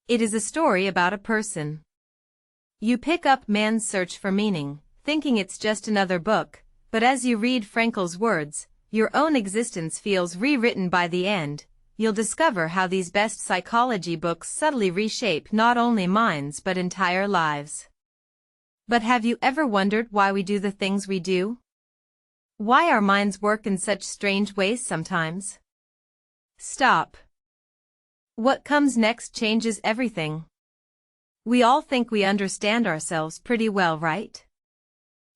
It is a story about a person. You pick up Man's Search for Meaning, thinking it's just another book, but as you read Frankl's words, your own existence feels rewritten by the end. You'll discover how these best psychology books subtly reshape not only minds but entire lives. But have you ever wondered why we do the things we do? Why our minds work in such strange ways sometimes? Stop. What comes next changes everything. We all think we understand ourselves pretty well, right?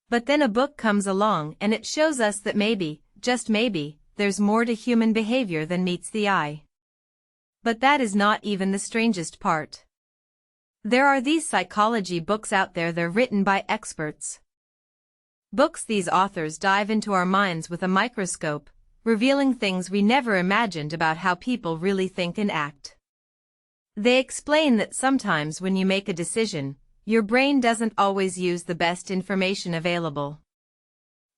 But then a book comes along and it shows us that maybe, just maybe, there's more to human behavior than meets the eye. But that is not even the strangest part. There are these psychology books out there. They're written by experts. Books these authors dive into our minds with a microscope, revealing things we never imagined about how people really think and act. They explain that sometimes when you make a decision, your brain doesn't always use the best information available.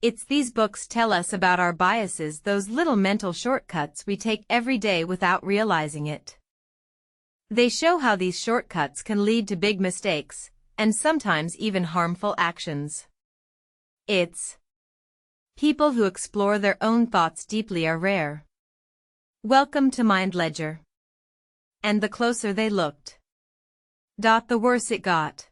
It's these books tell us about our biases, those little mental shortcuts we take every day without realizing it. They show how these shortcuts can lead to big mistakes, and sometimes even harmful actions. It's people who explore their own thoughts deeply are rare. Welcome to MindLedger. And the closer they looked, the worse it got.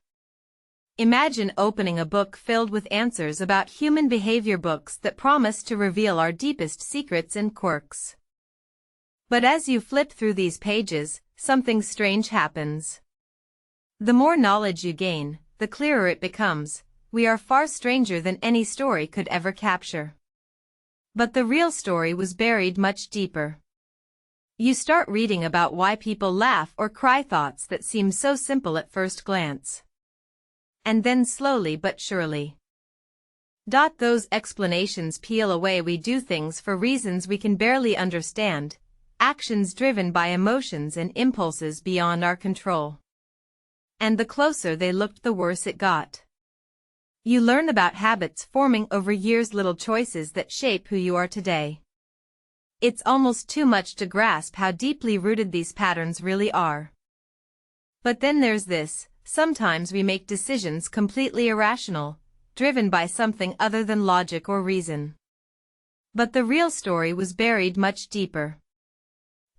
Imagine opening a book filled with answers about human behavior, books that promise to reveal our deepest secrets and quirks. But as you flip through these pages, something strange happens. The more knowledge you gain, the clearer it becomes. We are far stranger than any story could ever capture. But the real story was buried much deeper. You start reading about why people laugh or cry, thoughts that seem so simple at first glance. And then slowly but surely, those explanations peel away. We do things for reasons we can barely understand, actions driven by emotions and impulses beyond our control. And the closer they looked, the worse it got. You learn about habits forming over years, little choices that shape who you are today. It's almost too much to grasp how deeply rooted these patterns really are. But then there's this: sometimes we make decisions completely irrational, driven by something other than logic or reason. But the real story was buried much deeper.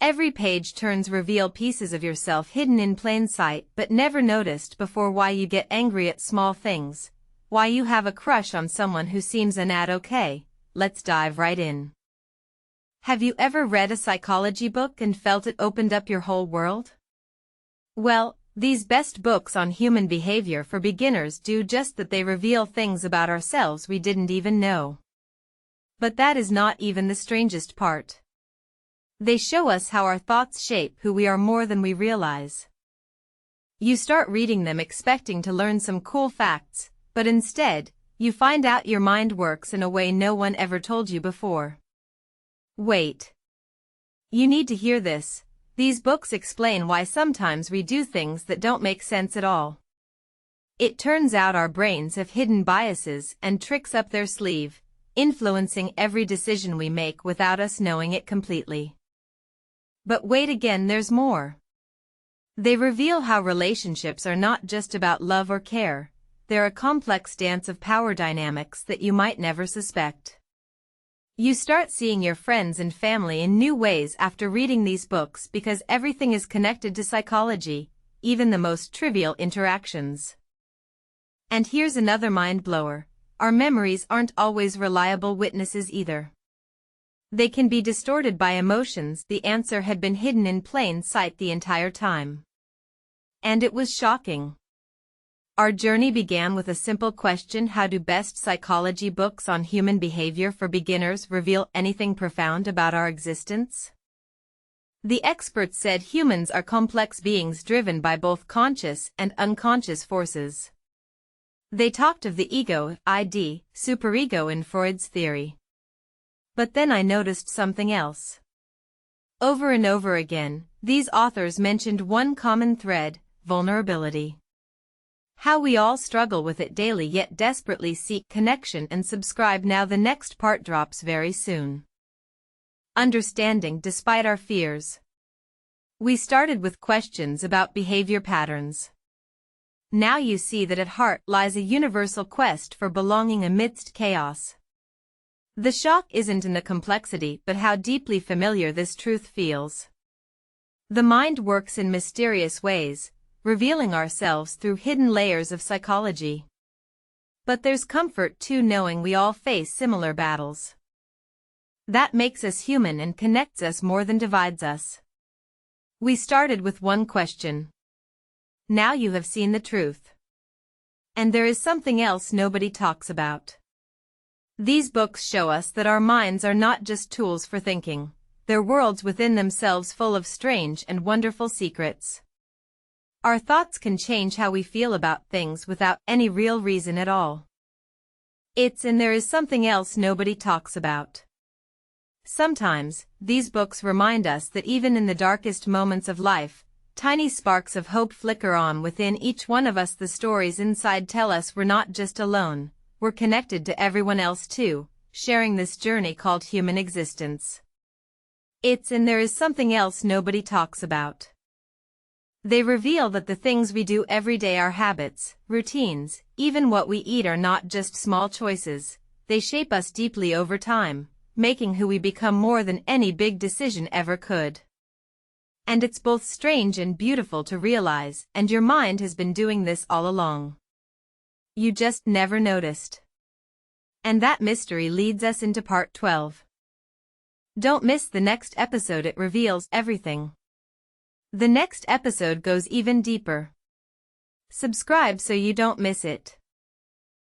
Every page turns reveal pieces of yourself hidden in plain sight but never noticed before. Why you get angry at small things, why you have a crush on someone who seems an ad okay. Let's dive right in. Have you ever read a psychology book and felt it opened up your whole world? Well, these best books on human behavior for beginners do just that. They reveal things about ourselves we didn't even know. But that is not even the strangest part. They show us how our thoughts shape who we are more than we realize. You start reading them expecting to learn some cool facts, but instead, you find out your mind works in a way no one ever told you before. Wait. You need to hear this. These books explain why sometimes we do things that don't make sense at all. It turns out our brains have hidden biases and tricks up their sleeve, influencing every decision we make without us knowing it completely. But wait, again, there's more. They reveal how relationships are not just about love or care. They're a complex dance of power dynamics that you might never suspect. You start seeing your friends and family in new ways after reading these books, because everything is connected to psychology, even the most trivial interactions. And here's another mind blower: our memories aren't always reliable witnesses either. They can be distorted by emotions. The answer had been hidden in plain sight the entire time. And it was shocking. Our journey began with a simple question: how do best psychology books on human behavior for beginners reveal anything profound about our existence? The experts said humans are complex beings driven by both conscious and unconscious forces. They talked of the ego, id, superego in Freud's theory. But then I noticed something else. Over and over again, these authors mentioned one common thread: vulnerability. How we all struggle with it daily, yet desperately seek connection and subscribe. Now the next part drops very soon. Understanding despite our fears. We started with questions about behavior patterns. Now you see that at heart lies a universal quest for belonging amidst chaos. The shock isn't in the complexity but how deeply familiar this truth feels. The mind works in mysterious ways, revealing ourselves through hidden layers of psychology. But there's comfort too knowing we all face similar battles. That makes us human and connects us more than divides us. We started with one question. Now you have seen the truth. And there is something else nobody talks about. These books show us that our minds are not just tools for thinking, they're worlds within themselves full of strange and wonderful secrets. Our thoughts can change how we feel about things without any real reason at all. And there is something else nobody talks about. Sometimes, these books remind us that even in the darkest moments of life, tiny sparks of hope flicker on within each one of us. The stories inside tell us we're not just alone, we're connected to everyone else too, sharing this journey called human existence. And there is something else nobody talks about. They reveal that the things we do every day, our habits, routines, even what we eat are not just small choices, they shape us deeply over time, making who we become more than any big decision ever could. And it's both strange and beautiful to realize, and your mind has been doing this all along. You just never noticed. And that mystery leads us into part 12. Don't miss the next episode, it reveals everything. The next episode goes even deeper. Subscribe so you don't miss it.